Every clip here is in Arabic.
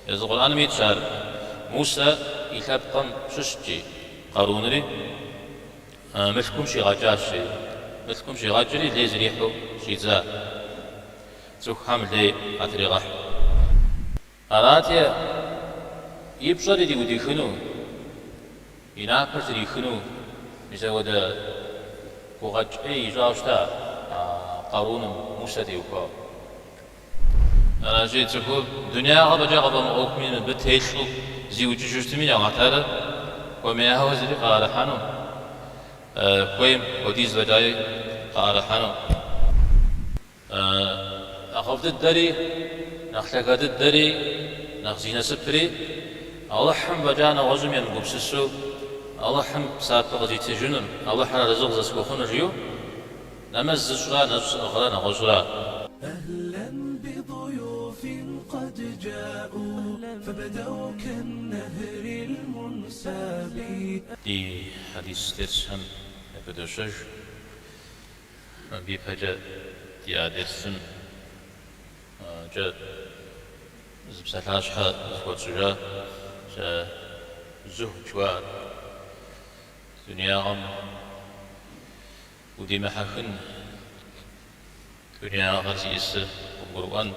إذا القرآن ميتشار موسى يلبقم ششتي قارونري ملكم شي غاجاشي ملكم شي غاجري ليز ريحو شي زا تروح حامل لي قاتري غاح أراتي يبشر دي ودي خنو يناكر دي خنو إذا ودا وغاج أي جاشتا قارون موسى دي وكا أنا جيت تقول دنيا غابة جا غابة مغوك من بتهيشو زيوج جوجتمي يا غاتالا ومياه وزري قال حانو كويم وديز لجاي قال حانو أخفت الدري نخلقت الدري نخزين سبري الله حم بجانا وزم ينقب سسو الله حم ساق غزي تجنن الله حنا رزق زسكو خنجيو نمز زشرا نفس أخرى نغزرا أهلا بضيوف قد جاءوا فبدوا كالنهر المنساب دي حديث ترسم بدوشج بيبهجة دي آدرسم جاء زبسلاش حا زوجها جاء زهجوا دنياهم ودي محاكن دنيا غزي إسر وقرآن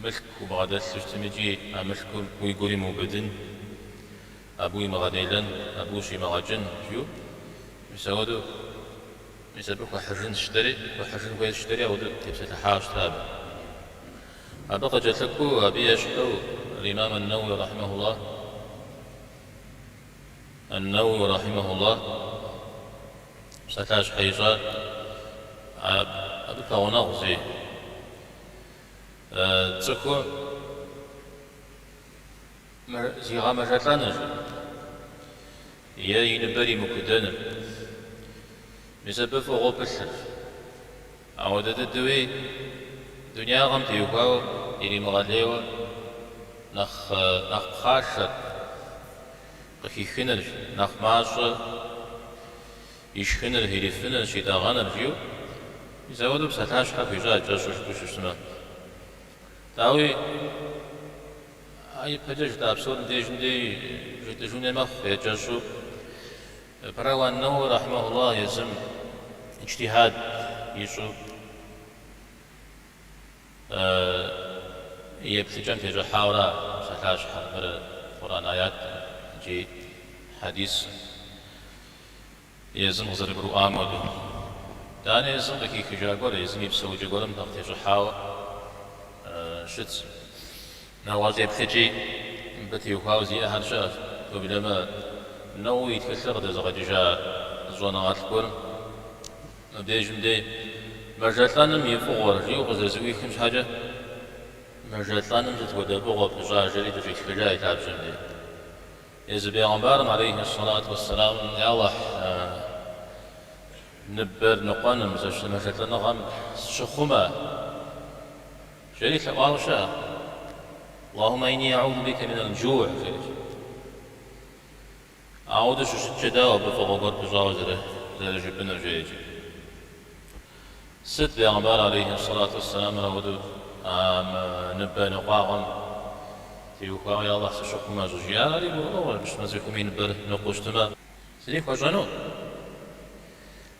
ملك وبغداد سجتمجي ملك ويقولي موبدن أبوي مغاديلن أبوشي مغاجن جو يسودو يسبق وحرن اشتري وحرن كويس اشتري أو تبسة حاش تابع أبقى جتلكو أبي يشكو الإمام النووي رحمه الله النووي رحمه الله ستاش حيجات أبقى ونغزي تسكو زيغا مجاتلانج يا ينبري مكدن بسبب فوق بسر عودة الدوي دنيا غم تيوكاو إلي مغاليو نخ خاشت قخي خنر نخ ماشا يشخنر هيري فنر شيدا غانر فيو يزودو بساتاش حق يجا جاشوش بوشوشتما داوي أي بجاج دابسون ديجن دي جدجون مخ يجاشو براوان نو رحمه الله يزم اجتهاد يشو يبتجن في جحاورا ساتاش حق قرآن آيات جي حديث يزم غزر برؤام ودو داني يزم لكي كجاقور يزم يبسو جاقورم تغتي جحاور شت نوازي بتجي بتي وخاوزي أهل شاف وبلما نوي يتكسر دزغ جا زونا الكون بيجم دي مرجلانم يفوق رجيو غززوي كمش حاجة مرجلانم تتودى بغب جاجري تجي خجاي تابجم دي إذا بيغمبارم عليه الصلاة والسلام يا الله نبر نقانم زوج مرجلان غم شخوما شريك وارشا اللهم إني أعوذ بك من الجوع أعوذ شجدا وبفغوغر بجاوزره زي جبن الجيجي ست بيغمبار عليه الصلاة والسلام رودو نبا نقاغم تيوكا يا الله سشكما زوجياري بغوغر مش مزيكم ينبر نقوشتما سليك وجانو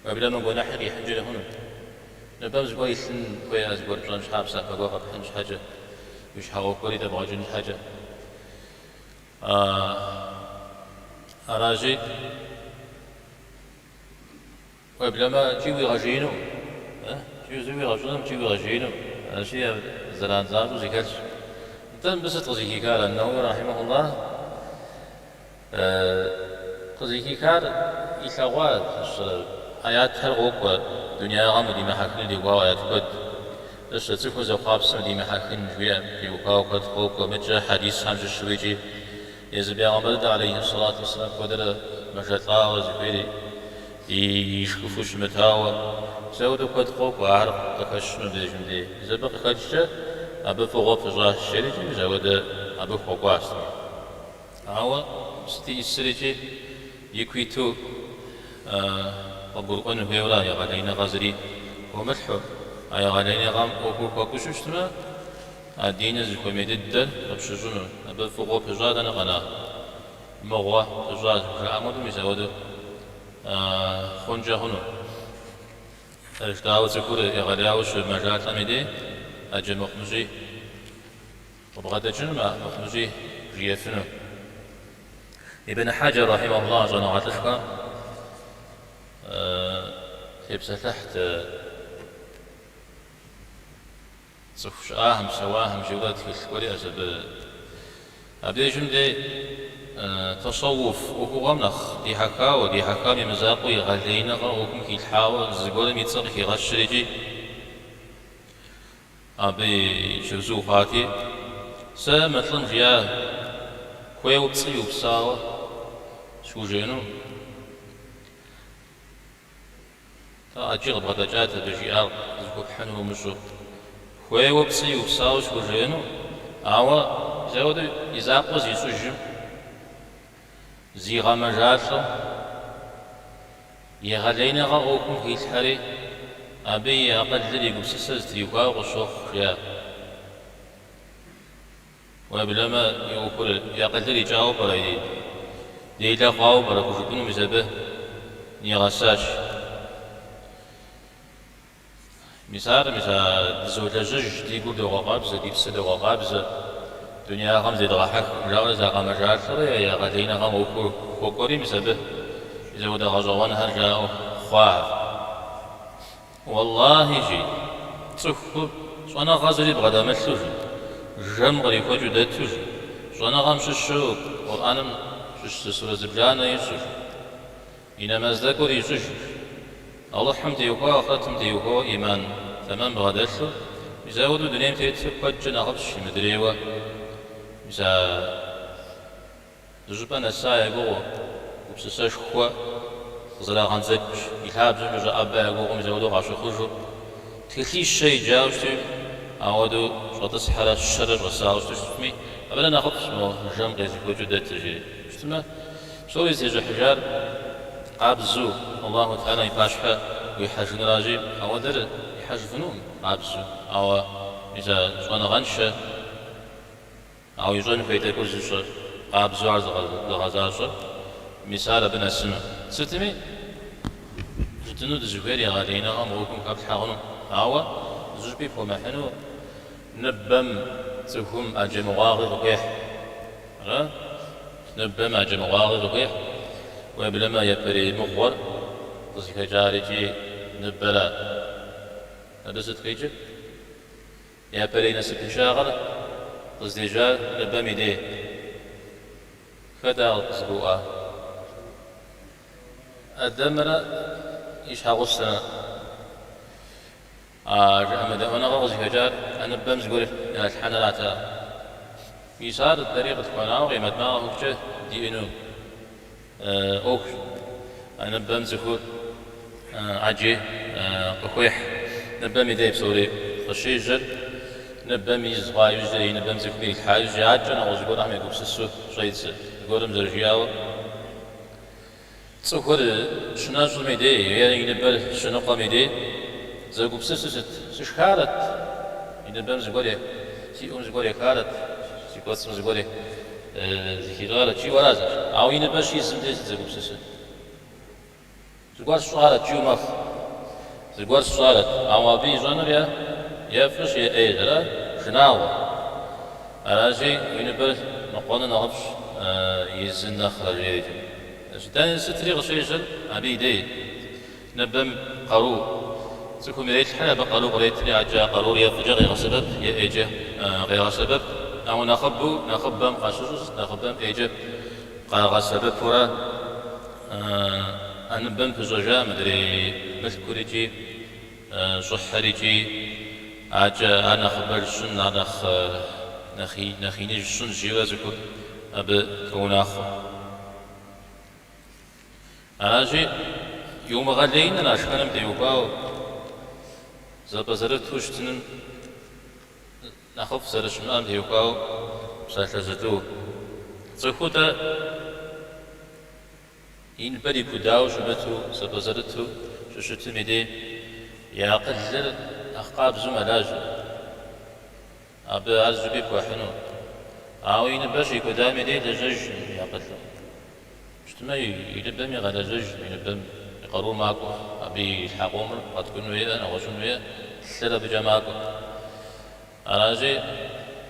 وبلا من قول نحري حنجل هنا نبامز كويسن كويس برجان شحاب سافا قوغا بحنج حاجة مش حاول كوري تبغى جن حاجة أراجي وبلا ما جيوي غجينو جيوي غجينو جيوي غجينو أشياء زلان زارو زكاش تم بس تزكي كار النووي رحمه الله تزكي كار إثوات آيات هالغوك دنيا غامضي ما حكي لي واو آيات كود بس تذكر زقاب سمدي ما حكي نجويا في وقاو كود خوك ومتجا حديث حمج الشويجي يزبي عمد عليه الصلاة والسلام قدر مجتا وزبيري يشكفوش متاوى زودو كود خوك وعرق تكش مدجم دي زبق خدشة أبو فوق فجاه الشريجي زود أبو خوك واست عوا ستي السريجي يكويتو وقرقون بيولا يغالين غزري وملحو أي غالين غام وكوكوشتما الدين زكو ميدد بشجون أبى فوق بجاد أنا غنا مغوا بجاد كعمود ميزود خنجة هنو اشتاو زكور يغلياوش مجال تمدي أجل مخمجي وبغدا جنما مخمجي ريفنو ابن حجر رحمه الله جنواتشكا تبسة تحت صف آهم سواهم جودات في الكوري أسب أبدي جمدي تصوف وهو غمنخ دي حكا ودي حكا بمزاقو يغلينا وكم كي الحاوة زقول ميتصرخ يغشرجي أبي شوزو خاتي مثلا جياه كويو بصيو بساوة شو جينو تا أجيغ بغداجات بجيال زكو بحنو مشو كويو بصيو بساوة شو جينو أوا زودو يزاقو زي سجم زي غمجاتو يغلينا غاوكم في الحري أبي أقدر يقول سسز تيوكا وشوخ يا وبلما يقول يقدر يجاوب على دي لا قاو برا كوشكونو مزبه نيغاساش مثال زوجاج تيقول دو غابز ديبس دو غابز دنيا غام زيد غاحك جاوز غام جاتر يا غادينا غام كوكوري مزبه إذا ودا غزوان هرجاو خواه والله جي تصفو صانا غازري بغدا مثلوج جم غري كوجو داتوج صانا غام ششو قرآنم شش سورة زبجانا يسوج إنما ازدكور يسوج الله حمد يوكو خاتم ديوكو إيمان تمام بغداتو يزاودو دنيا متيتفقد جنا غبش مدريوة يزا دجبان الساعة يقوغو وبسساش خوا زلا غنزج يلعب زوجة أبا يقوغو يزاودو غاشو خوجو تلتي الشيء جاوشتو أودو شغطس حالات الشرر وساوشتو شتمي أبدا ناخد اسمه جام غيزي وجودات تجي شتما بسوي زيجو حجار قابزو الله تعالى يباشحه ويحاجون راجي أو در يحاجفنون قابزو أو إذا شوانا غنشة أو يجون في تكون زوجة قابزو عرض لغزاشة مثال ابن السنة ستمي جتنو دزوكيري غالينا غامروكم قبل حاغنو أو زوجبي فمحنو نبم تهم أجي مغاغي رقيح نبم أجي مغاغي رقيح وبلما يبري مغور قصيك جارجي نبلا ندست كيجي يبري نسك شاغل قصدي جار نبمي دي فدا زبوء الدمر إيش هاغسنا جامد أنا غوزي كجار أنا بمز قولي الحنالات يسار الطريقة تكون قيمة ما هو جه دي إنه أوك أنا بمزكو عجي قويح نبمي ديب سوري خشيجر نبمي زغاي وجري نبمزكو دي الحاج عجي أنا غوزي قول عمي قبسسو شايدس قول مزرجياو تصور شناجل ميدي يعني نبال شنقا ميدي زوجو بسسست سشكارت ينبم زغوري سي زغوري كارت سي قصم زغوري زكيرالة شي ورازة أو ينبال شي سمدي زوجو بسست زغور سوالة جومف زغور سوالة أو أبي جانر يا فش يا إيدرا شناوة أراجي ينبال نقونا نغبش يزن نخرج يجي دان ستري غشيجل أبي دي نبم قرو تكون مريت حنا بقالو قريت لي عجا قالوا يا فجر غير سبب يا ايجا غير سبب او نخبم قاشوس نخبم ايجا غير سبب فورا انا بن فزوجا مدري مذكوريجي صحريجي عجا انا خبر سن نخ نخي نيج سن جوازكو اب كوناخ اجي يوم غالين انا شكلم ديوباو زبزرت وشتن نخف زرش مام ديوكاو سالتزتو زخوتا إن بدي كداو شبتو زبزرتو ششتو ميدي يا قدر أخقاب زملاج أبى أزبي كوحنو أوين باش يقدام يدي لجج يا قتل اجتماع يلبم يغلى جج يلبم يقروا معكو أبي الحقوم قد كنوا ويا أنا وشنو ويا سلا بجماعكو أنا جي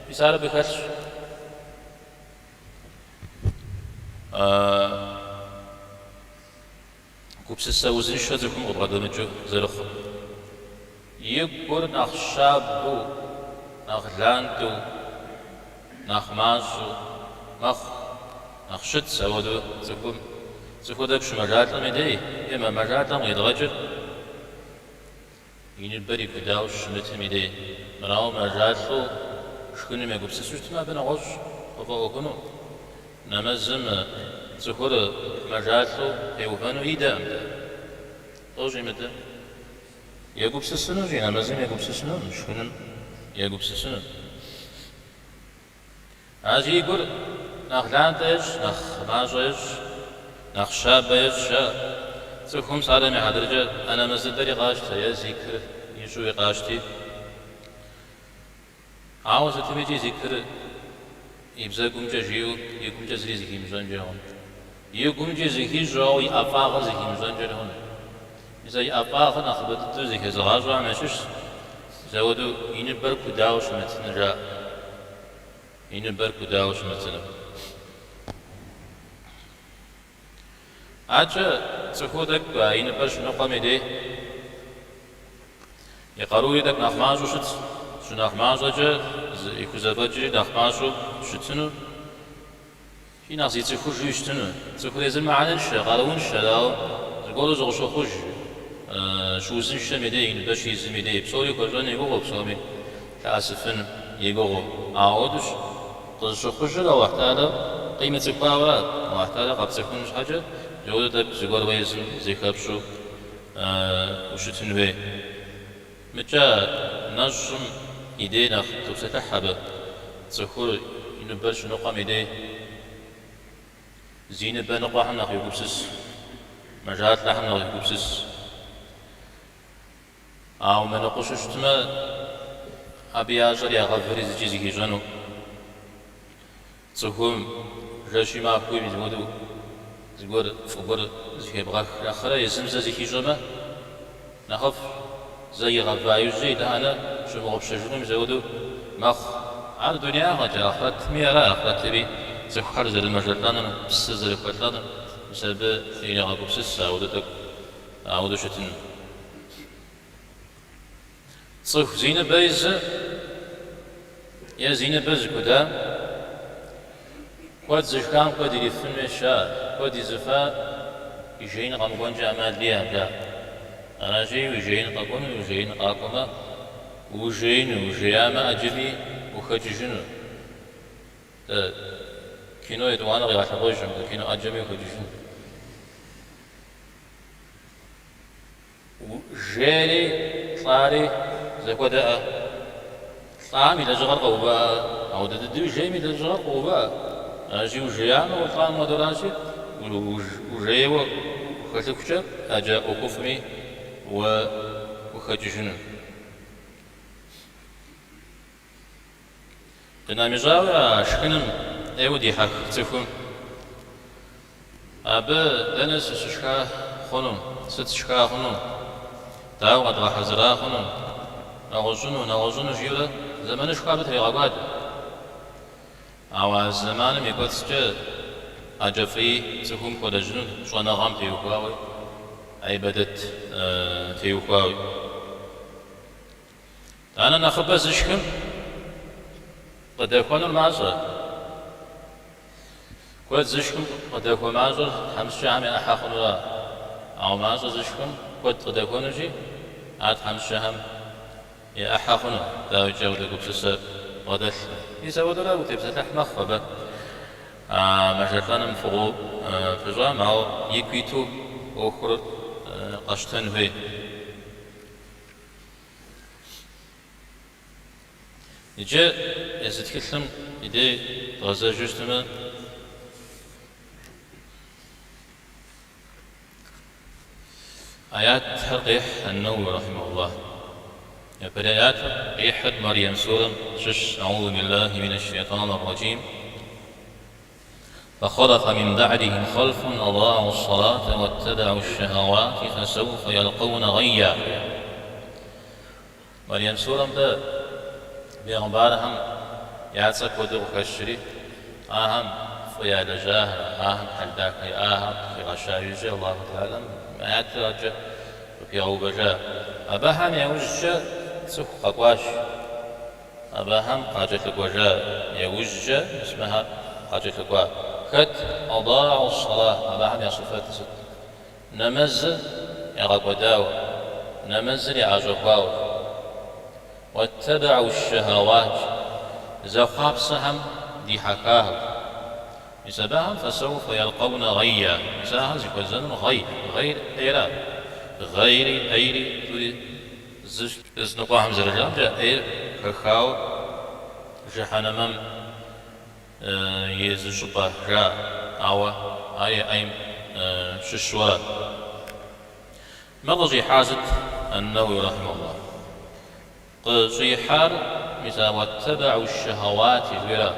بيسار بخش كوبسس وزن شذكم وبردمجو زرخ يقول نخ شابو نخ لاندو نخ مازو نخ شت سودو زكم زكودك شو مجال مدي إما مجال يدرجر ينبري كداوش متمدي مراو مجال شكون ما كوبسس ما بين غش وفوقنو نمزم زكور مجال يوفانو إيدام توجي متى يقوب سسنو جينا مازال يقوب سسنو شكون يقوب سسنو أجي يقول نخ لانتش نخ ماجش نخ شابش شا تكون صار مع درجة أنا مازال دري قاشت يا ذكر يشوي قاشتي عاوز تميجي ذكر يبزا قوم جاجيو يقوم جازري زكي مزان جاهون يقوم جازكي جاو يأفاق زكي مزان جاهون إذا يأفاق نخبط زكي زغاجو عمشش زودو ينبر كداوش متن جاء ينبر كداوش متن أجا تخودك ينبر شنو قمدي يقروا يدك نخماجو شت شنو نخماجو جا يكوزافجي نخماجو شتنو في ناس يتخوش يشتنو تخود يزل معنا الشا قالون الشا لاو تقولوا زغشو خوش شو زنشة مدي باش يزم مدي بصوري كوجان يقولوا بصومي تأسفن يقولوا عاودش تشو خوش لا واحتالا قيمة الباورات واحتالا قد تكون حاجة جودة زغور ويزم زي خبشو وشتنوي متى نجم إيدينا تبسط حبة تخور ينبرش نقام إيدي زين بنقى حنا يقبسس مجالات لحنا يقبسس أو من نقوش اشتما أبي أجر يا غفري زجيزي كيجانو تخوم رشي ما أكوي بزمودو زغور فغور زي بغاك الآخرة يسمز زي كيجاما نخف زي غفايو زي دهانا شو مغبش جنوم زودو مخ على الدنيا غجا أخرت ميرا أخرت تبي زخر زي المجلان بس زي القتلان بسبب إني غاكو بسس عودتك عودو شتن صف زينة بايز يا زينة بايز كدا قد زشكام قد يلفن مشا قد يزفا يجين غمقون جامال ليها جا أنا جاي وجين قاكون وجين قاكوما وجين وجياما أجبي وخججنو كينو يدوانا غير عشبوجم كينو أجبي وخججنو وجيري طاري زكو داء طعامي لجغر قوبا أو ددو جيمي لجغر قوبا أجي وجياما وطعام ودرانشي وجيو وخججن أجا وكفمي وخججنو دنامي جاوة شكنم ايودي حق تفهم أبا دنس شكا خنم ست شكا خنم داو قد غحزرا خنم نغزنو جيولا زمان شكا بتري غقاد أو زمان ميقود سجا أجفري تفهم قد جنو شوانا غام تيوكواوي أي بدت تيوكواوي أنا نخبز شكم قد يكون المعزل قد زشكم قد يكون معزل خمس شهام أحاقن الله أو معزل زشكم قد يكون جي عاد خمس شهام أحاقن لا يجاود قبسس غدل يسود لا وتبسط مخبة مجرتنا مفغو فجأة معه يكويتو أخر قشتن في يجي يتكلم يدي غزة جوستما آيات تحقيح النووي رحمه الله بدايات قيحة مريم سورة أعوذ بالله من الشيطان الرجيم. فخلف من بعدهم خلف أضاعوا الصلاة واتبعوا الشهوات فسوف يلقون غيا. مريم سورة ده بيغبارهم يعتق ودر خشري أهم فيا لجاه أهم حلداك أهم في غشايجة الله تعالى ما يعترج في غوبجاه أباهم يوجه سوق قواش أباهم قاجت الوجاء يوجه اسمها قاجت القوا خد أضاعوا الصلاة أباهم يا صفات ست نمز يغقداو نمز يعجقاو واتبعوا الشهوات زخابسهم دي حكاه يسبهم فسوف يلقون غيا يساها زكوزن غير إيرا غير تريد زنقاهم زرجان جاء إير خخاو جهنمم يزشبه جاء أو أي ششورة مغزي حازت أنه رحمه الله قصي حال مثل واتبعوا الشهوات الولا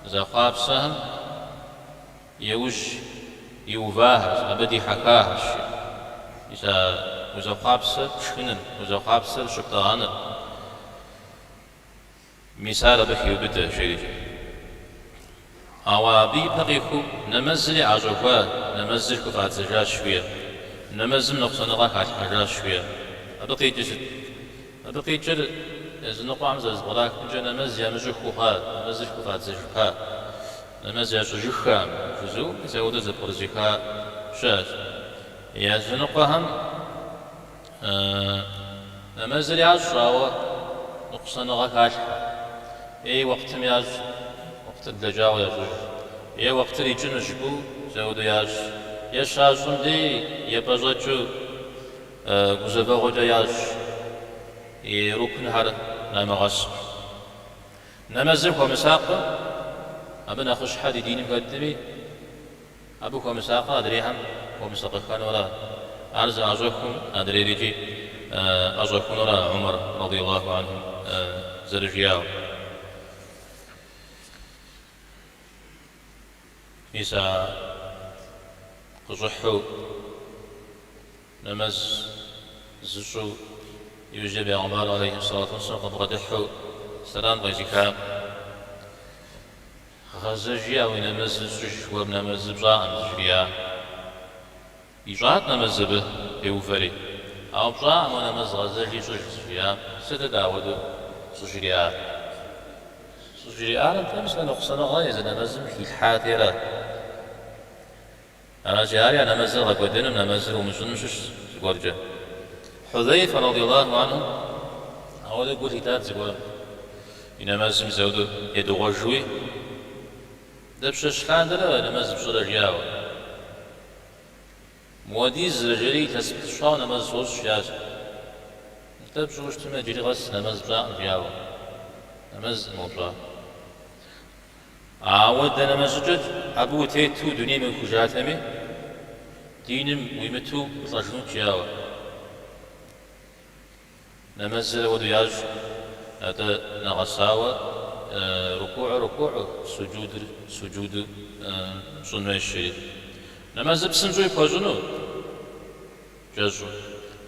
زخاب سهم يوج يوفاهز أبدي حكاهش إذا وزخاب سر شخنن وزخاب سر شقطانن مثال بخي وبدأ شيء أوابي بقيكو نمزل عجوفا نمزل كفات زجاج شوية نمزل نقصان غاك حجاج شوية أبقي جسد أبقي جر زنقوا عمزة زبراك جنا نمز يمجو خوها نمزل كفات زجاج نمز يجوجها جزو يزود زبر زكاة شاش يزنقهم نمزل عجوا نقصان غاك أي وقت مياج وقت الدجاو يجوج أي وقت اللي جنجبو زود ياج يشاجون دي يبجوجو غزبا غجا ياج يروكن هذا نام غصب نمزل ومساقة أبنا خش حد دين مقدمي أبوك ومساقة أدريهم ومساقة كان ولا أرز أجوكم أدري رجي أجوكم ولا عمر رضي الله عنه زرجياو إذا قزحوا نمز زشو يوجب عمر عليه الصلاة والسلام قد قدحوا سلام غزيكا غزجيا ونمز زش وبنمز بجاء زجيا يجاءت نمز به يوفري أو بجاء ونمز غزجي زجيا ستداود زجيا زجيا أنت مثل نقصنا غاية نمز في الحاضرة أنا جاري أنا مزل غقدن أنا مزل ومشنمشش زقورجة حذيفة رضي الله عنه أود يقول هتات زقور إن مزل زود يدوجوي دبشش خان دلا أنا مزل بشر جياو موديز رجلي تثبت شو أنا مزل وش جاز دبشوش تما جري غس أنا مزل بجا جياو أنا مزل موجا عاود أنا مسجد أبو تيتو دنيا من خجاتمي دينم ويمتو رجلون جاوا نمزل ودياج هذا نغساوة ركوع سجود سنوي الشريف نمزل بسنجوي بوجنو جزو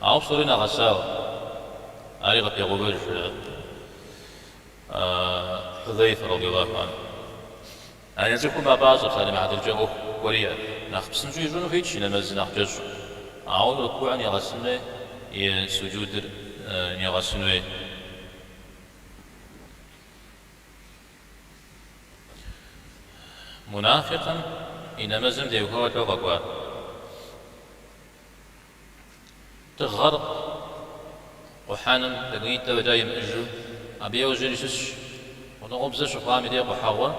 عاو صوري نغساوة أريغ يغوبر حذيفة رضي الله عنه أنا يزكو ما بعض صار مع الجو وريا نخبس نجي جنو هيك نمز نخجج عاود ركوعا يغسلنا سجود يغسلنا منافقا إن مزم ديوكا وتوقع تغرق وحانم لقيت وجاي مأجو أبي وجريسش ونغبزش وقامي ديق وحاول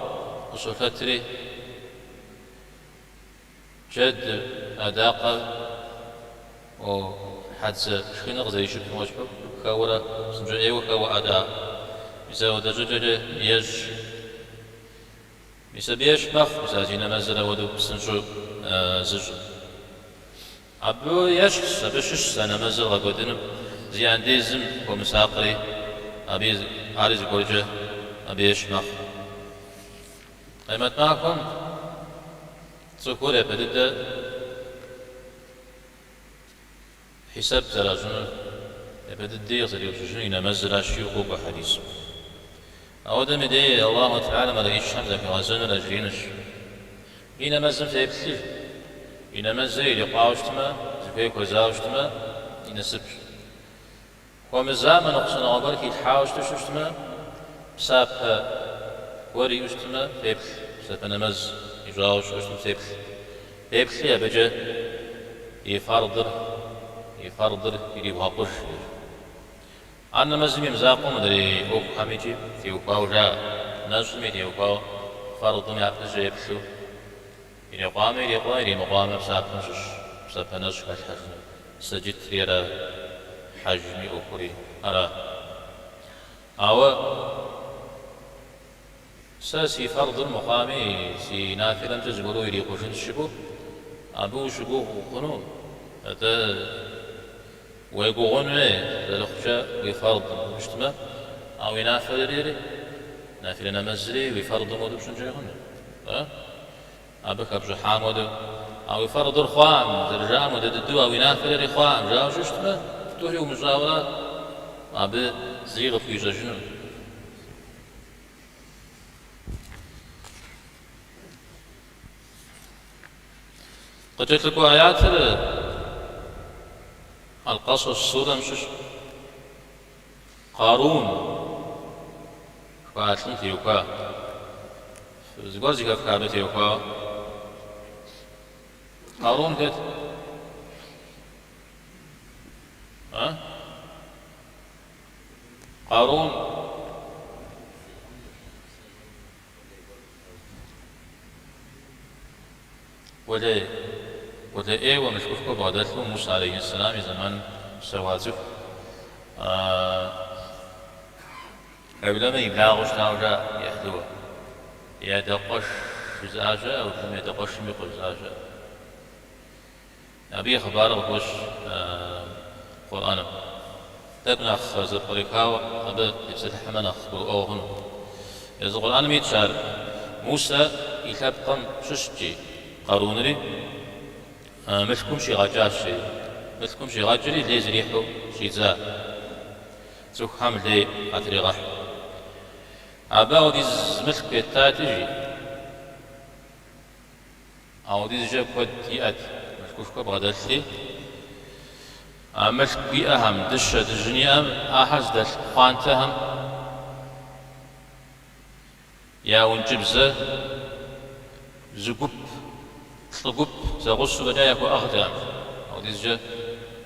وصفتري جد أداق وحدث شكين غزي شكين وشبه كورا سنجي وكوا أداء بسبب دجاج يج بسبب يشبخ بسبب نمزل ودو سنجو زج أبو يشخص بشش سنة مزل قدنم زيان ديزم ومساقري أبي عارز قرجة أبي يشمخ قيمت معكم تذكر بدد حساب زراجون بدد يغزل يوججين مزل الشيوخ وحديث أودم دي الله تعالى ما لقيش حمزة في غزون الأجرينش إنا مزل في بسيج إنا مزل يقاوشتما زكيك وزاوشتما إنا سبش ومزامن نقصنا غبرك يتحاوشتشتما بسابها وري يشتما في بس بسابها نمز يجاوش يشتما في بس في بس يبجى يفرضر يريبها قرش أنا مزمي مزاقو مدري أوك حميجي في وقاو جاء نجمي في وقاو فرض ما يعرف جاي بسو إني قام إلي قام إلي مقام بساب نجش بساب نجش كالحجم سجد يرى حجمي أخري أرى أو ساسي فرض المقامي سي نافلا تزغلو إلي قشن الشبو أبو شبو قنو ويقولون للخشاء ويفرض مجتمع أو ينافل ريري نافل نمزري ويفرض مودو بشن جيهون أبك أبجو حامودو أو يفرض الخوام درجام ودددو أو ينافل ريري خوام جاو جشتما فتوحي ومجاورة أبي زيغ في جنون قد تلكو آيات القصص السورة مشش قارون فاتن تيوكا زغازي كافكار تيوكا قارون كت قارون وده إيه ومشكوفك بعدته موسى عليه السلام زمان سوازف أولما يبلاغش تاوجا يحدوه يدقش زاجة أو لم يدقش ميقل زاجة أبي خبار بقوش قرآن تبنى أخ زرقريكاو أبي يبسل حمنا أخ قرآن إذا القرآن ميتشار موسى يتبقى ششتي قارونري مشكم شي غاجاشي مشكم شي غاجري ليز ريحو شي زا زوك حامل لي أتري غاح عباو ديز مشك التاتجي أو ديز جاب كود يأت مشكوش كبغدالتي مشك بيأهم دشة دجنيام أحز دش قانتهم يا ونجبزة زقب تلقب زغص بدايك وأخدام أو ديزجة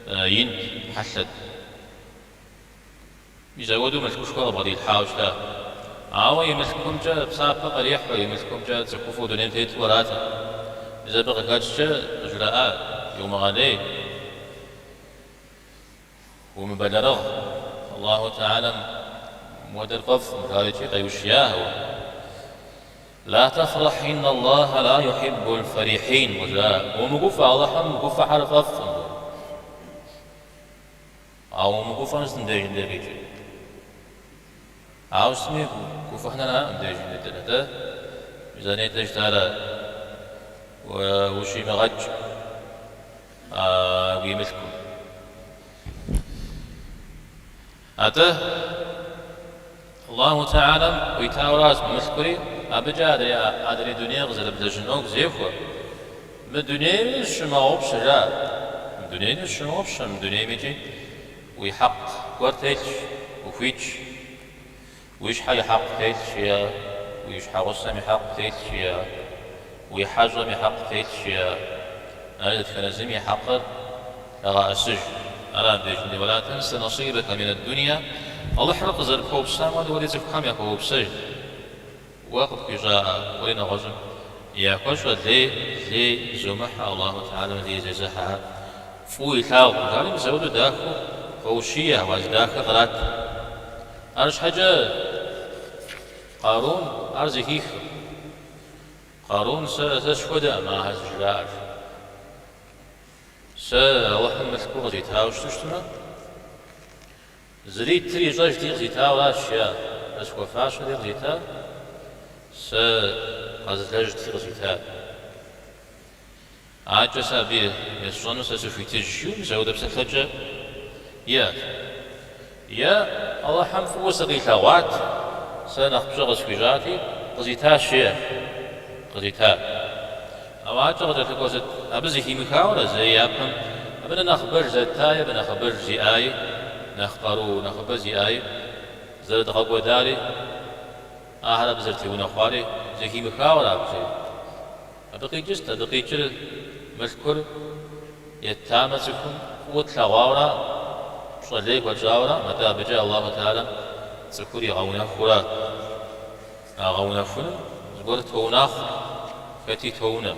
ين حسد يزودوا مشكوش كربا دي الحاوش لا أو يمسكم جا بسابق قريح ويمسكم جا تكفو دونين تيت وراتا إذا بقى كاتش جراء يوم غالي ومبلغ الله تعالى مودر قف مكاريتي قيوشياه لا تفرح إن الله لا يحب الفرحين وجاء ومقوفة الله مقوفة حرف أفضل أو مقوفة نستندج ندريج أو اسمي كوفة هنا لا ندريج ندريج ميزانية تجتارة وشي مغج ويمسكم أته الله تعالى ويتاوراز بمسكري أبجا أدري دنيا غزل بدجنوك زيفو من دنيا مش ما غوبش جا من دنيا مش ما غوبش من دنيا ميجي ويحق ورتيش وفيتش ويش حي حق تيش يا ويش حغصم حق تيش يا ويحجم حق تيش يا أنا تكنزم يحقر أغا أسج أرام ديجني ولا تنسى نصيبك من الدنيا الله حرق زر فوق السماء ولي زفحام يقوب سجد وقت جاء ولنا غزم يا كوشو لي زمح الله تعالى لي جزاها فوي ثاو قال مزود داخو خوشيه واز داخل غلط ارش حاجه قارون ارزكيخ قارون سشكد ما هزجار الله مذكور زيتها وشتشتنا زريت تري جاج دير زيتها واشياء بس وفاش دير زيتها قازلاج دير زيتها عاجة سابير يسون سسوفي تجشو مزودة بسكتجة يا الله حم فوس غيثاوات سنخبز غسكيجاتي قزيتها شيء قزيتها أواجه غدا تقوزت أبزي هي مخاورة زي يابهم أبنا نخبر زتاي أبنا نخبر زي نخبرو نخبر زي زرد غقوة داري هذا بزرتي ونخواري زي هي مخاورة أبزي أبقي جست أبقي جل مذكر يتامسكم وتلغاورا صليك وجاورا متى بجاء الله تعالى تذكري غونا خورا غونا فنا زغور توناخ فتي تونا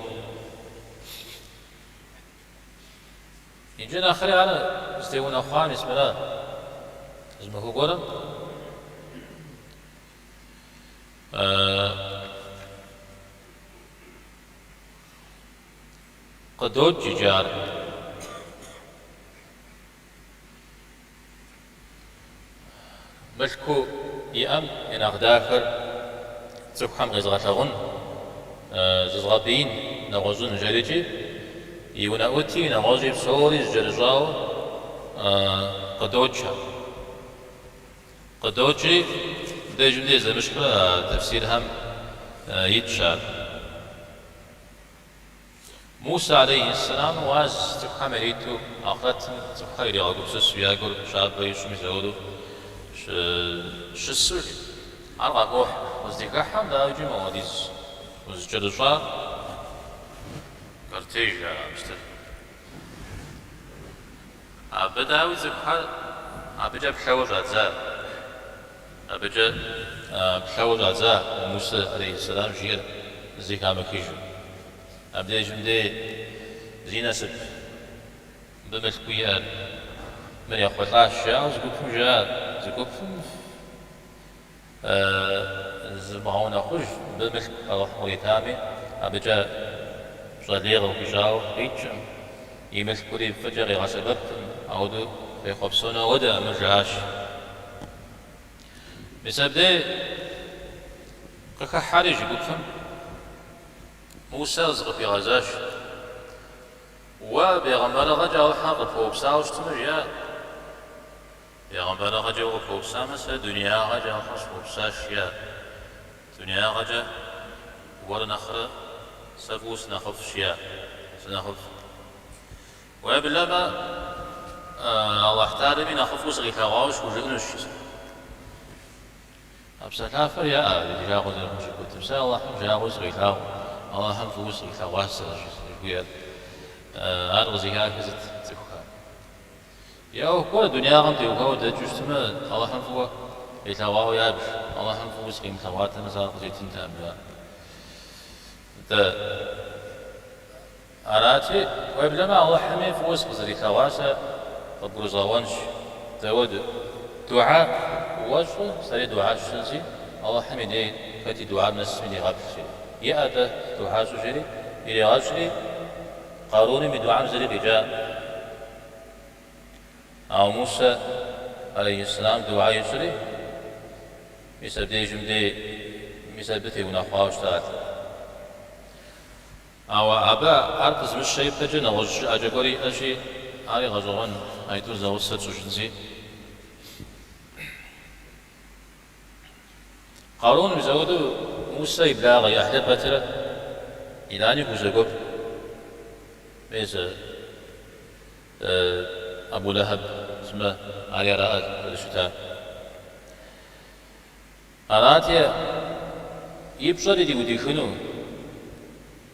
يجينا آخر على استيونا خان اسم الله اسمه قرم قدود ججار ملكو يأم إن أغداخر تسبحان غزغتغن زغابين نغزون جريجي يونا أوتي نغزي بصوري جرجاو قدوجي ده جملة زمشقة تفسير هم يتشار موسى عليه السلام واز تبحى مريتو آخرت تبحى يريغا قبسس وياقر شاب يشمي زودو شسر أرغى قوح وزديكا حم لا يجي مواديز وزجرجا كارتيجا مستر أبدا وزبحى أبجا بحوج أجزاء أبجا بحوج أجزاء موسى عليه السلام جير زيكا مكيجو أبدا جمدي زينة سب بمسكويات من يأخذ الأشياء زقوفهم جاء زقوفهم زبعون خرج بمسك الله وريتامي أبدا صديق وكجاو هيك يمسكوري فجر يغسبت أودو في خبصنا ودا مرجعاش بسبب كحارج يقوفهم موسى زغب يغزاش وبيغمبر غجا وحق فوبسا وشتمريا بيغمبر غجا وفوبسا مسا دنيا غجا وخص فوبسا شيا دنيا غجا ورنخرة سفوس نخف شيا سنخف وبلما الله تعالى من خفوس غيثا غاوش وجنوش أبسطافر يا أبي جاغوز المشكوت تمسا الله جاغوز غيثا الله هم فوس غيثا واسا جويل أرغزي هكذا تكوها يا كل الدنيا غم تيوها ودجوجتما الله هم فوا غيثا غاو يابش الله هم فوس غيم ثواتا مسا غزي تنتام دا أراتي ويبلما الله حمي فوس غزي ثواسا فبرزاوانش تود دعاء وجه سري دعاء الشنسي الله حميدين فتي دعاء من السمين غابشي يا أدا دعاء سجري إلى غاشري قاروني من دعاء زري رجاء أو موسى عليه السلام دعاء يسري يسبدي جمدي يسبدي ونخواش تات أو أبا أركز مش شيء بتجنا وج أجبري أشي علي غزوان أيتو زوجت سجنسي قارون بزودو موسى يبلاغ يحلى بتره إلاني بوزقب بيز أبو لهب اسمه علي رأت الشتاء أراتي يبشر دي ودي خنو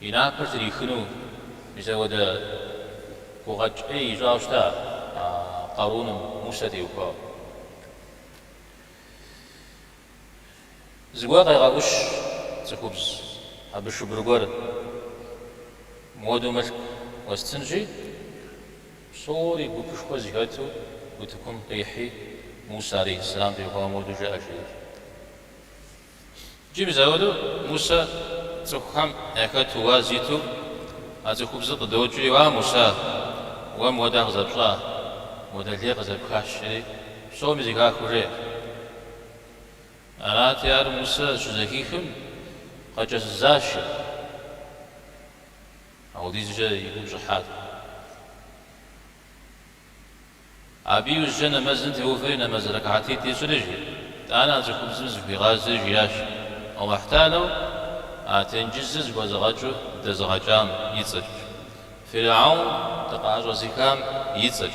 يناكر دي خنو بزود وغج أي جاشتا قارون موسى ديوكا زواغ يغاوش تخبز أبش برغور مودو مسك واستنجي صوري بوكشكو زيهاتو وتكون قيحي موسى عليه السلام ديوكا مودو جاء شيء جيب زودو موسى تخم يكاتو وازيتو هذا خبز قدوجي وموسى ومودا غزبشا مودا لي غزب خاشري شو مزيكا كوري أنا تيار موسى شزكيكم قجز زاشي أو ديز جا يقول جحاد أبي وجنا مزنت وفينا مزرك عتيتي سرجي أنا زكوب زمز في غازي جياش أو احتالو أتنجزز وزغجو دزغجام يتسج فرعون تقاعد وزكام يتسج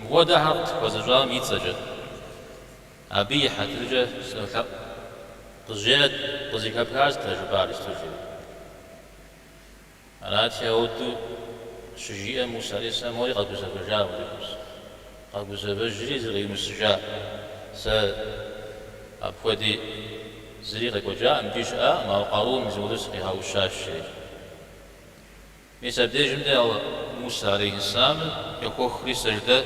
ودا حرت وزجام يتسج أبي حترجع سلك تجيت وزكاب كاز تجربة استوجي أنا تياودو شجية موسى عليه السلام موري قد بزبجا وليكوس قد بزبجري زغي مسجا س أبودي زريق وجاء مجيش ما قارون مزولس قيها وشاش ميسا بدي جمدي موسى عليه السلام يكو خري سجدة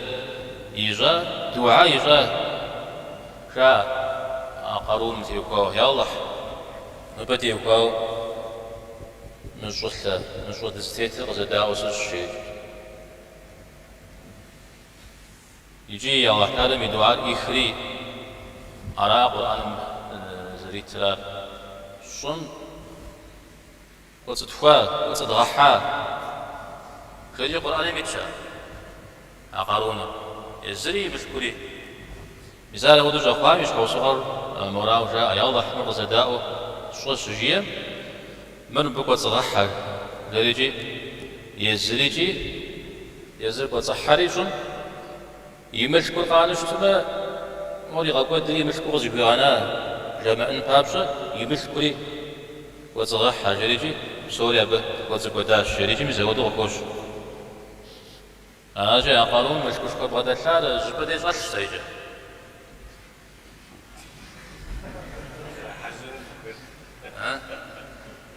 إيجا دعاء إيجا شا قارون مثل يكو يا الله نبتي يكو نشوط استيتي غزدا وسجي يجي يا الله تعالى من دعاء إخري أرى قرآن زريترا شن وتتفا وتتغحى خلي قرآن ميتشا أقارون يزري بشكري مثال هو دجا خامش أو صغر مراه جاء يا الله حمر زداء شو سجية من بقى تغحى لريجي يزريجي يزرق وتصحري شن يمشك القرآن شتما مولي غاكوات دري يمشك غزيقانا جمعن بابشا يمشكري وتغحى جريجي سوريا به وتقوداش جريجي مزودو غكوش أنا جاي أقارون مشكوش كبغدا الشارع جبدي زغش سيجي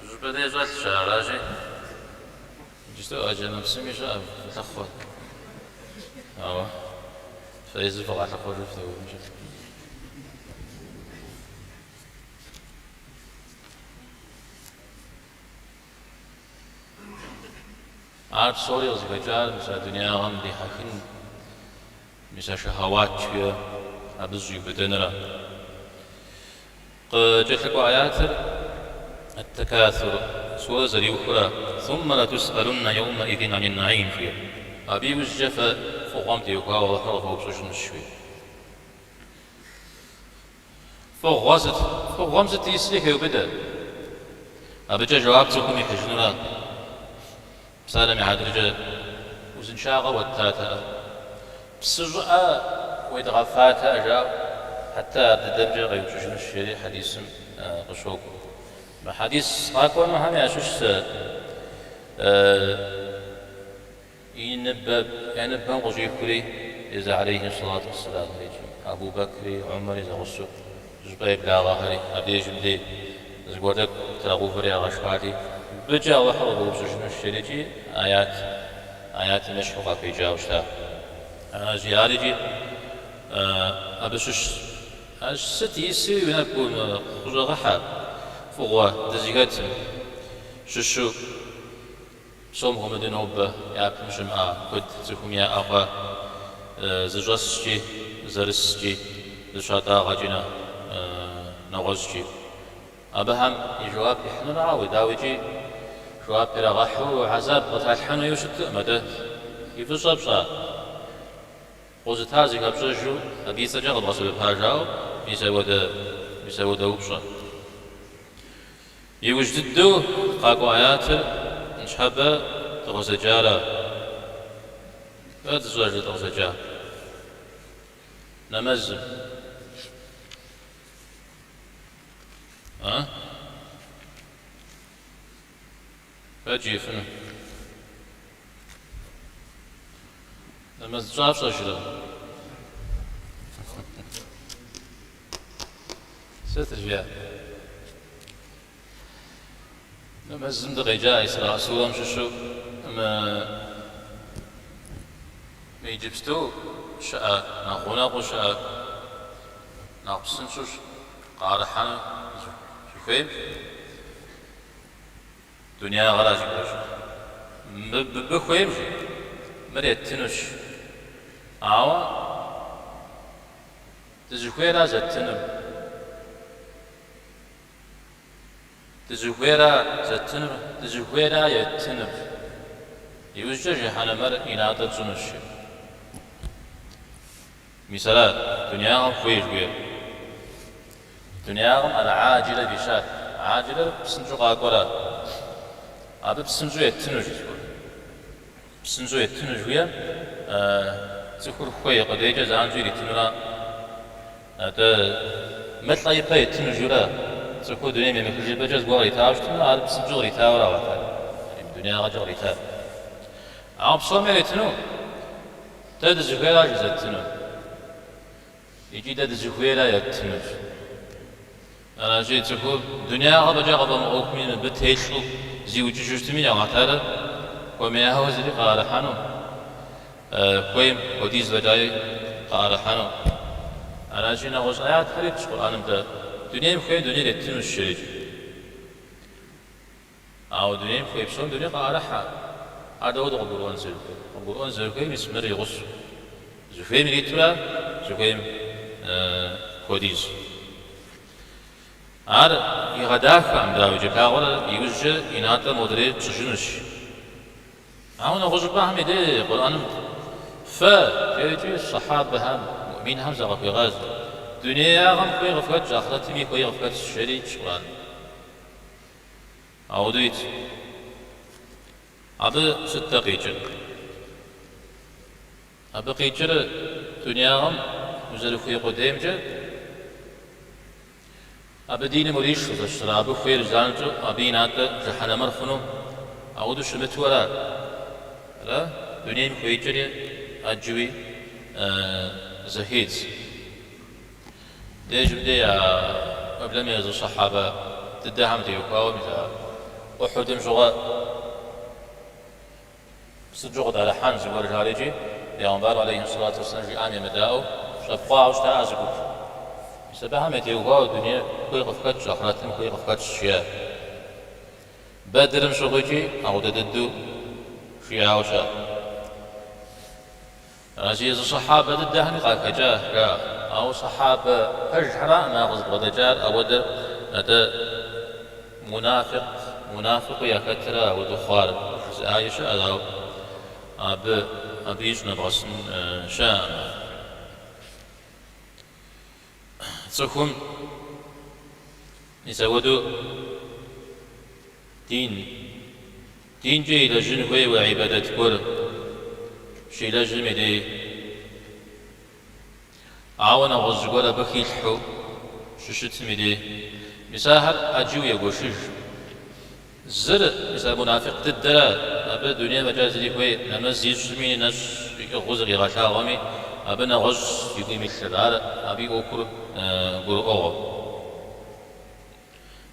جبدي زغش الشارع جي جستو أجل نفسي مشا تخوض أوه فيزي فقع تخوض جفتو مشا عارف سوري غزيقجال مسا دنيا غم دي حكين مسا شهوات شوية أبزي بدنرا جتلك آيات التكاثر سورة زري أخرى ثم لتسألن يومئذ عن النعيم فيه أبي وزجف فوقامتي يقا وحرف وبسوشن الشوية فوقامت يسليك يبدأ أبجا جوابتكم يحجننا سالم عدرجة وزن شاغة والتاتا بسجأة ويدغفاتا جاء حتى الدرجة غير شجن الشيء حديث قشوق حديث قاكوا ما هم يعشوش ينبه غجي كري إذا عليه الصلاة والسلام أبو بكر عمر إذا غصو جبايب لا ظهري أبي جمدي زقودك تلاقوا فريا غشواتي بجا وحرض وبسجن الشريجي آيات مشحوقة في جاوشتا جياريجي أبسوش ستي يسير ينبون خزغحا فوق دزيغات ششو صومهم دنوبة يأكل جمعة قد زكم يا أخا زجرسجي زرسجي زشاتا غجنا نغزجي أبهم يجواب إحنا نعاود داوجي جواب إلى غحو وعذاب قتالحن يوشت مدى يفصل بصا قوزت هذه كبسجو أبي سجل بصل بهاجاو بيسودا وبصا يوجددو قاقو آيات نشحبه تغزجالا لا تزواج تغزجال نمزم فجيفنا لما تجابش أشرا ستجيا لما الزمد غيجا إسراء سورة مششو ما يجبستو شاء ناقونا قو شاء ناقصن شوش قارحانا شوفين دنيا غراجي بخويم مريت تنوش عوا تزخيرا زتنب تزخيرا يتنب يوجد جهانا مر إناتا تنوش مثلا دنياهم خويش بير دنياهم العاجلة بشار عاجلة بسنجو قاقورا أبي بسنجو يتنوش بسنجو يتنوش ويا تخور خوي قديجة زانجو يتنورا مثل يبقى يتنوش ولا تخور دنيا ممكن جيب بجاز قوار يتاوشتنا أبي بسنجو يتاورا وقال الدنيا غجر يتاو عم بصومي يتنو تدزو غير جزتنو يجي تدزو غير يتنوش أنا جيت أقول دنيا غبجة غبا مؤمن بتهيشلو زيوج جوجتمي على ترى وما هو زي قال حنو قيم وديز وجاي قال حنو أنا جينا وصايات خريج القرآن بدا دنيا بخير دنيا يتنو الشريج أو دنيا بخير بسون دنيا قال حا هذا هو القرآن زرقي القرآن زرقي مسمر يغص زفيم ريتولا زفيم وديز ار يغداك عم داوي جباغولا يوجد إناتا مدري تجنش عاونا غزبا هم يدي قرآن فجيجي الصحابة هم مؤمن هم زغف غاز دنيا غم كوي غفقت آخرتي كوي غفقت الشريك قرآن عوديت أبي ستة قيجر أبي قيجر دنيا غم وزلوا في قدام جا أبي دين مريش فزشترا أبي خير زانجو أبي ناتا جحنا مرخنو أعودو شمت ورا لا دنيا مخيجر أجوي زهيد دي جبدي قبل ما يزو الصحابة تدهم ديوكاو مثلا أحد مشغى سجغد على حان زوار جاريجي لأنبار عليه الصلاة والسلام في آمي مداو شفقا وشتا أزقوك سبها متيوغا الدنيا كوي غفكتش أخراتهم كوي غفكتش شيا بدر مشغوجي أو تددو شيا وشا عزيز الصحابة ضدهم قاك جاه أو صحابة أجحرا ما غزب غدجار أو در هذا منافق يكترا أو دخار عايشة أو أبيش نبغسن شام تسكم نسودو دين جي لجنوي وعبادة كل شي لجمدي عاونا غزقولا بخيلحو ششت مدي مساهر أجيو يقوشج زر مثل منافق تدرا أبا دنيا مجاز لي كوي نمز يجمي نش غزغي غشا غمي أبا نغز يقيم الشرار أبي أوكر قرؤ أغو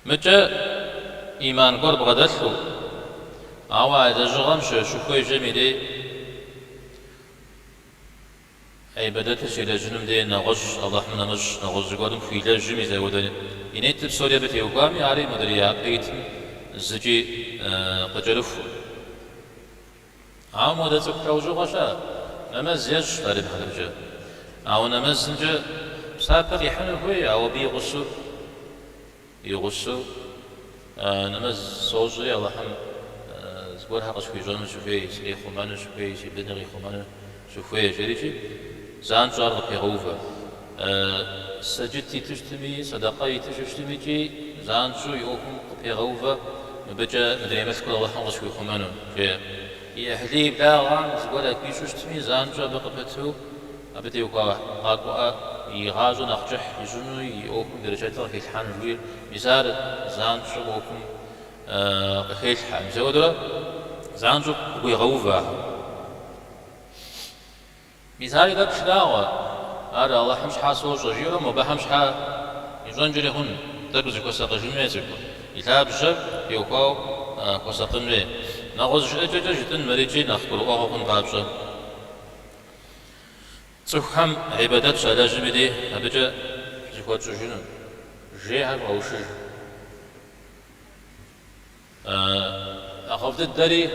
مجا إيمان قرب غدشو عوا إذا جغم شكوي جميلي عبادته سيلا جنم دي نغش الله من نغش قدم فيلا جمي زي ودني إنيت بسوريا بتي وقامي علي مدريا بيتم زجي قجرف عام ودا تكتاو غشا نمز يج طالب حرجة أو نمز نجا سافر يحنو هوي أو يغسو نمز صوجي الله حم زقول حقش في جون شوفي سلي خمان شوفي سيبنغي خمان شوفي جريجي زان جار بيغوفا سجدتي تجتمي صدقاي تجتمي جي زان شو يوكم بيغوفا مبجا مدري مسكو الله حقش في خمانو في يحلي بلاغا زقول كيش تجتمي زان جار بقبتو أبدي وقا قاقوا يغازو نخجح يجنو يوكم درجات الله الحان جويل مثال زان شو وكم خيل حام زودرا زان شو بيغوفا مثال إذا بشلاوة هذا الله حمش حاسو جيرا ما بحمش حا يجون جريهن تبز كوساق جميتك إذا بشر يوكاو كوساق مي نغوز جدا جدا مريجي نخبر أغاقن قابشا تخم عبادات شالا جميدي أبجا جيكوات جنو جيها أو شج أخفت الدري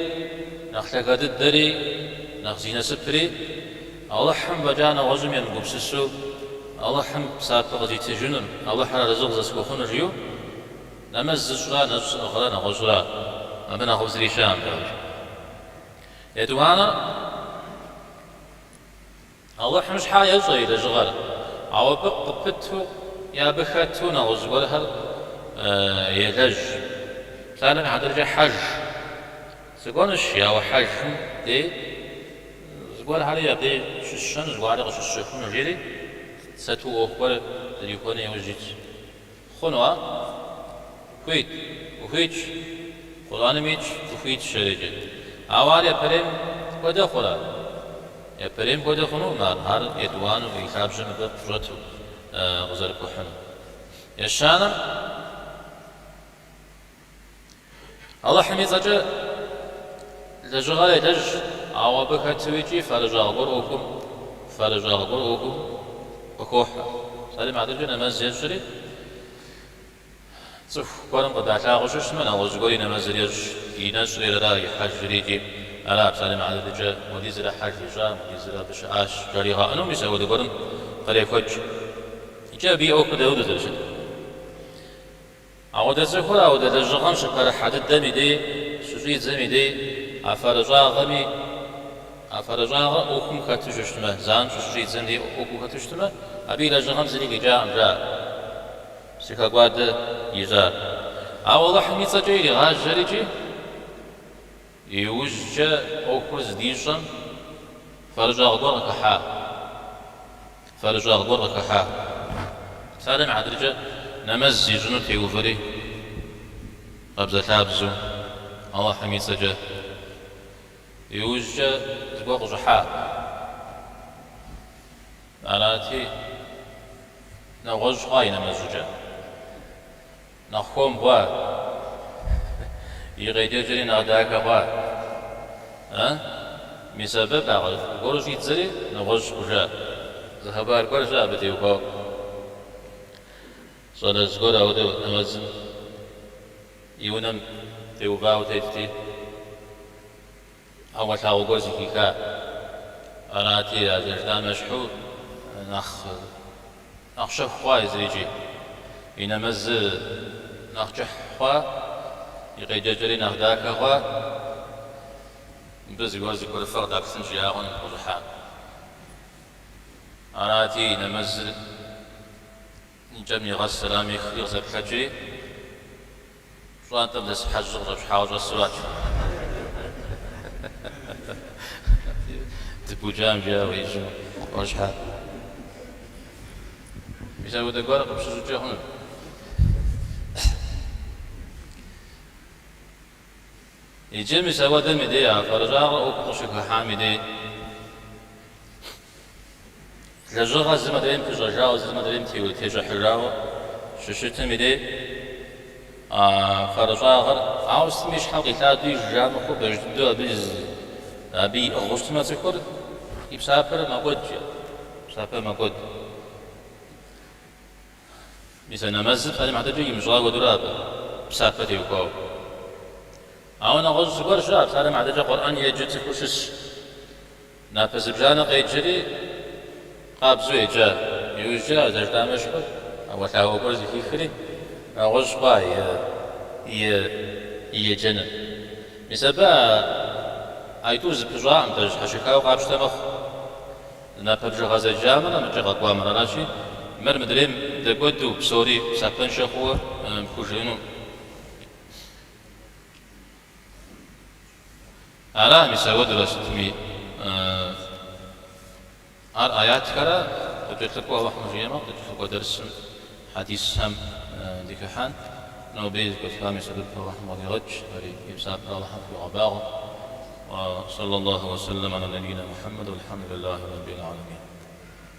نخشكات الدري نخزينا سبري الله حم بجانا وزم ينقب سسو الله حم سابق غزي تجنن الله حر رزق زسكو خنجيو نمز زشرا نفس أخرى نغزرا أمنا غزري شام دوج يدوانا الله حمش حال يزغي لجغر أو بقبتو يا بخاتو نغزور هر يلج ثاني عدرجة حج سقونش يا وحج دي زقول عليه دي ششن زقول عليه ششون جري ستو أخبار اللي يوجد خنوا كويت وفيتش قرآن ميتش وفيتش شريجة أوار يا بريم كده خلا يا بريم كده خنو نهار يدوان ويخاب جم بفرتو غزر كحن يا شانم الله حميد زجا لجغال لج عوابك هتويجي فرجع غروكم وكوحة سالم عدل نماز يجري صف قرن قد أتلاقش من أوز قولي نماز يناس إلى حج ريجي ألا سالم عدل جا وديزر حج جا وديزر بشعاش جريها أنو مسوي قرن قريب حج جابي أو كده ودزر شد عود الزخرة عود الجغام شكر حد الدم دي سوسيد زمي دي أفرجا أوكم كاتوشتما زان سوسيد زمي دي أوكم كاتوشتما أبي لجغام زلي جاء أمرا سكا قواد يزار أول حمي تجيري غاج جريجي يوجد أوكوز ديشان فرجا غدور كحا سالم عدرجة نمز جنو تيوفري قبضة لابزو الله حمي سجا يوجد تقوق جحا أناتي نغوج غاي نمزوجا نخوم بوا يغيدي جري نغداك بوا مسبب أغل غورج يتزري نغوج بجا ذهبار كورجا بتيوكو صار زغور أودو نمزم يونم تيوباو تيفتي أول تاو غوزي كيكا أناتي أجردان مشحور نخ شف خواي زريجي ينمز نخ جح خوا يغيجا جري نخ داكا خوا بز غوزي كل فرد أكسن جاهون وزحان أناتي نمز جميع السلام يخزب حجري شلون تبدأ حج غرب حاوج السوات تبو جام جا ويجو وشحال يسوي دقوار قبل شو هنا يجمع سوا دم دي فرجع وقشك حامدي لجغا زما دريم كجاو زما دريم تيو تيجا حراو ششت ميدي فرجع غر عاوز مش حقي تادي جام خو بجدو بيز ابي اغوست ما تذكر يبسافر ما قد مسافر ما قد مثلا نمز فالي محتاج يمجغا ودراب بسافر يوكو او نغوز غور شاب سالم محتاج قران يجت كوشش نافذ بجانا قيجري قابزوي جا يوجا زرتا مشكل او تاو غوز كيخري غوز باي يجنن مسبا ايتوز بجا انت حشكاو قابش تمخ نافذ غاز جامنا مجغا قوامنا راشي مر مدريم دقودو بسوري سابن شخو كوجينو على مساود رستمي هر آيات كرا تجتكوا وحنا جيما تجتكوا درس حديث هم دكحان نو بيز كتفامي سبب رحمه الله رج يبساب الله حفظ وعباغه وصلى الله وسلم على نبينا محمد والحمد لله رب العالمين.